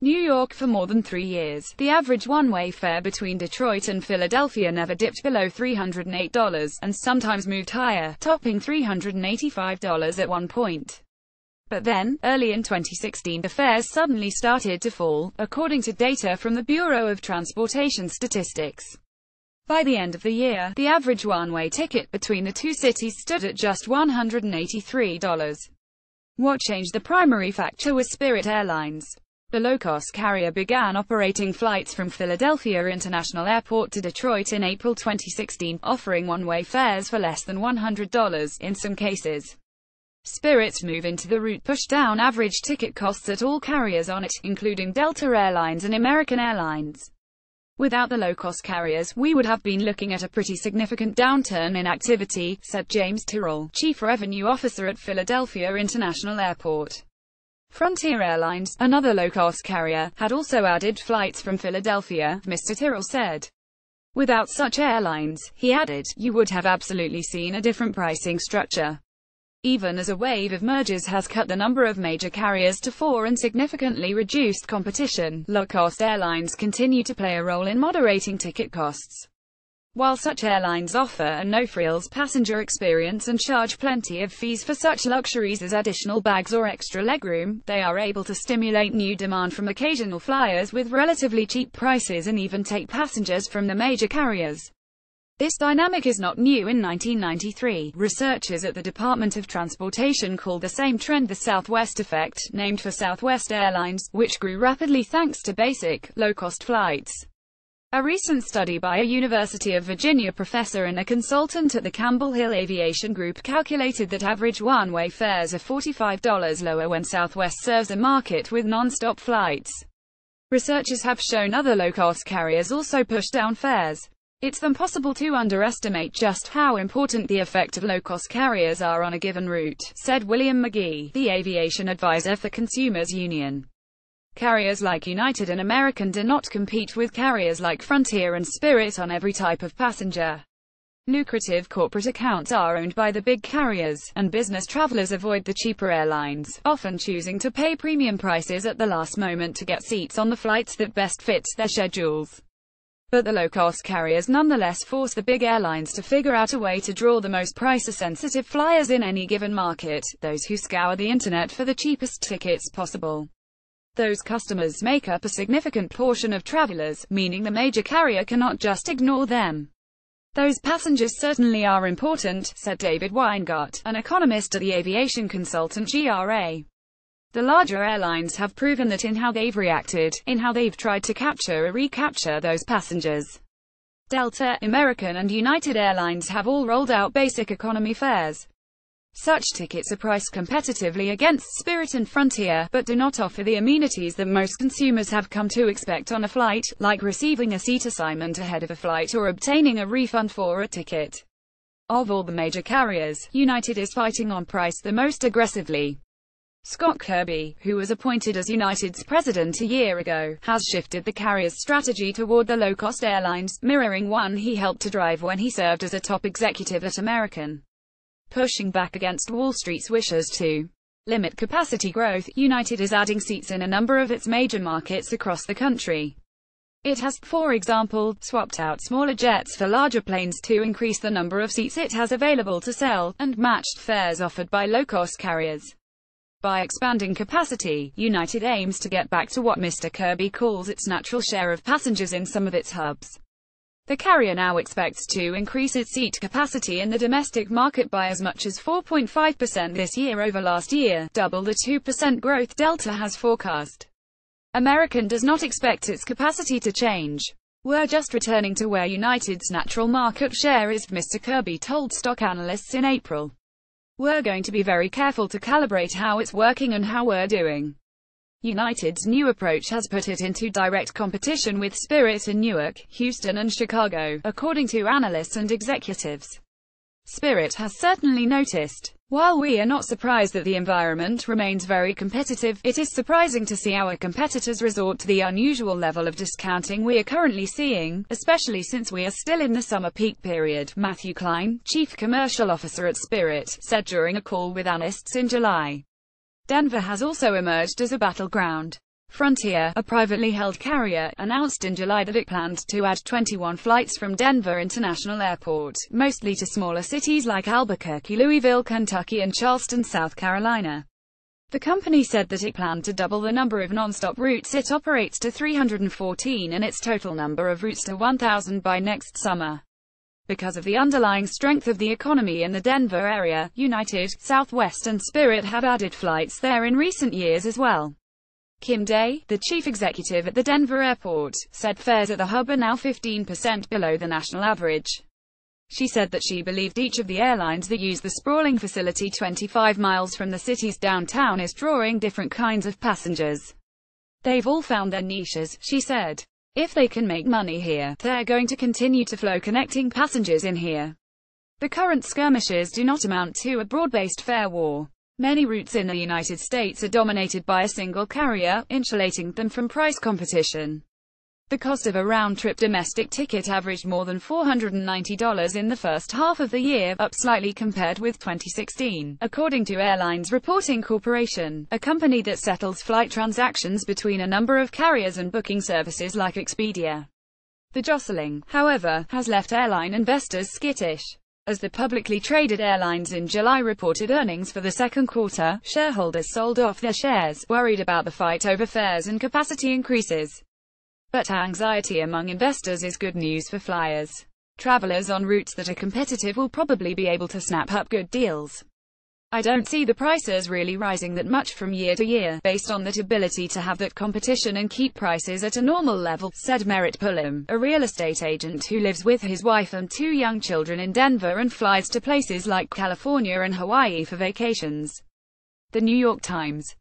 New York. For more than 3 years, the average one-way fare between Detroit and Philadelphia never dipped below $308, and sometimes moved higher, topping $385 at one point. But then, early in 2016, the fares suddenly started to fall, according to data from the Bureau of Transportation Statistics. By the end of the year, the average one-way ticket between the two cities stood at just $183. What changed? The primary factor was Spirit Airlines. The low-cost carrier began operating flights from Philadelphia International Airport to Detroit in April 2016, offering one-way fares for less than $100 in some cases. Spirit's move into the route pushed down average ticket costs at all carriers on it, including Delta Airlines and American Airlines. Without the low-cost carriers, we would have been looking at a pretty significant downturn in activity, said James Tyrrell, Chief Revenue Officer at Philadelphia International Airport. Frontier Airlines, another low-cost carrier, had also added flights from Philadelphia, Mr. Tyrrell said. Without such airlines, he added, you would have absolutely seen a different pricing structure. Even as a wave of mergers has cut the number of major carriers to 4 and significantly reduced competition, low-cost airlines continue to play a role in moderating ticket costs. While such airlines offer a no-frills passenger experience and charge plenty of fees for such luxuries as additional bags or extra legroom, they are able to stimulate new demand from occasional flyers with relatively cheap prices and even take passengers from the major carriers. This dynamic is not new. In 1993, researchers at the Department of Transportation called the same trend the Southwest effect, named for Southwest Airlines, which grew rapidly thanks to basic, low-cost flights. A recent study by a University of Virginia professor and a consultant at the Campbell Hill Aviation Group calculated that average one-way fares are $45 lower when Southwest serves a market with non-stop flights. Researchers have shown other low-cost carriers also push down fares. It's impossible to underestimate just how important the effect of low-cost carriers are on a given route, said William McGee, the aviation advisor for Consumers Union. Carriers like United and American do not compete with carriers like Frontier and Spirit on every type of passenger. Lucrative corporate accounts are owned by the big carriers, and business travelers avoid the cheaper airlines, often choosing to pay premium prices at the last moment to get seats on the flights that best fit their schedules. But the low-cost carriers nonetheless force the big airlines to figure out a way to draw the most price-sensitive flyers in any given market, those who scour the internet for the cheapest tickets possible. Those customers make up a significant portion of travelers, meaning the major carrier cannot just ignore them. Those passengers certainly are important, said David Weingart, an economist at the aviation consultant GRA. The larger airlines have proven that in how they've reacted, in how they've tried to capture or recapture those passengers. Delta, American and United Airlines have all rolled out basic economy fares. Such tickets are priced competitively against Spirit and Frontier, but do not offer the amenities that most consumers have come to expect on a flight, like receiving a seat assignment ahead of a flight or obtaining a refund for a ticket. Of all the major carriers, United is fighting on price the most aggressively. Scott Kirby, who was appointed as United's president a year ago, has shifted the carrier's strategy toward the low-cost airlines, mirroring one he helped to drive when he served as a top executive at American. Pushing back against Wall Street's wishes to limit capacity growth, United is adding seats in a number of its major markets across the country. It has, for example, swapped out smaller jets for larger planes to increase the number of seats it has available to sell, and matched fares offered by low-cost carriers. By expanding capacity, United aims to get back to what Mr. Kirby calls its natural share of passengers in some of its hubs. The carrier now expects to increase its seat capacity in the domestic market by as much as 4.5% this year over last year, double the 2% growth Delta has forecast. American does not expect its capacity to change. We're just returning to where United's natural market share is, Mr. Kirby told stock analysts in April. We're going to be very careful to calibrate how it's working and how we're doing. United's new approach has put it into direct competition with Spirit in Newark, Houston and Chicago, according to analysts and executives. Spirit has certainly noticed. While we are not surprised that the environment remains very competitive, it is surprising to see our competitors resort to the unusual level of discounting we are currently seeing, especially since we are still in the summer peak period, Matthew Klein, Chief Commercial Officer at Spirit, said during a call with analysts in July. Denver has also emerged as a battleground Frontier, a privately held carrier, announced in July that it planned to add 21 flights from Denver International Airport, mostly to smaller cities like Albuquerque, Louisville, Kentucky and Charleston, South Carolina. The company said that it planned to double the number of non-stop routes it operates to 314 and its total number of routes to 1,000 by next summer. Because of the underlying strength of the economy in the Denver area, United, Southwest and Spirit have added flights there in recent years as well. Kim Day, the chief executive at the Denver airport, said fares at the hub are now 15% below the national average. She said that she believed each of the airlines that use the sprawling facility 25 miles from the city's downtown is drawing different kinds of passengers. They've all found their niches, she said. If they can make money here, they're going to continue to flow connecting passengers in here. The current skirmishes do not amount to a broad-based fare war. Many routes in the United States are dominated by a single carrier, insulating them from price competition. The cost of a round-trip domestic ticket averaged more than $490 in the first half of the year, up slightly compared with 2016, according to Airlines Reporting Corporation, a company that settles flight transactions between a number of carriers and booking services like Expedia. The jostling, however, has left airline investors skittish. As the publicly traded airlines in July reported earnings for the second quarter, shareholders sold off their shares, worried about the fight over fares and capacity increases. But anxiety among investors is good news for flyers. Travelers on routes that are competitive will probably be able to snap up good deals. I don't see the prices really rising that much from year to year, based on that ability to have that competition and keep prices at a normal level, said Merritt Pullum, a real estate agent who lives with his wife and 2 young children in Denver and flies to places like California and Hawaii for vacations. The New York Times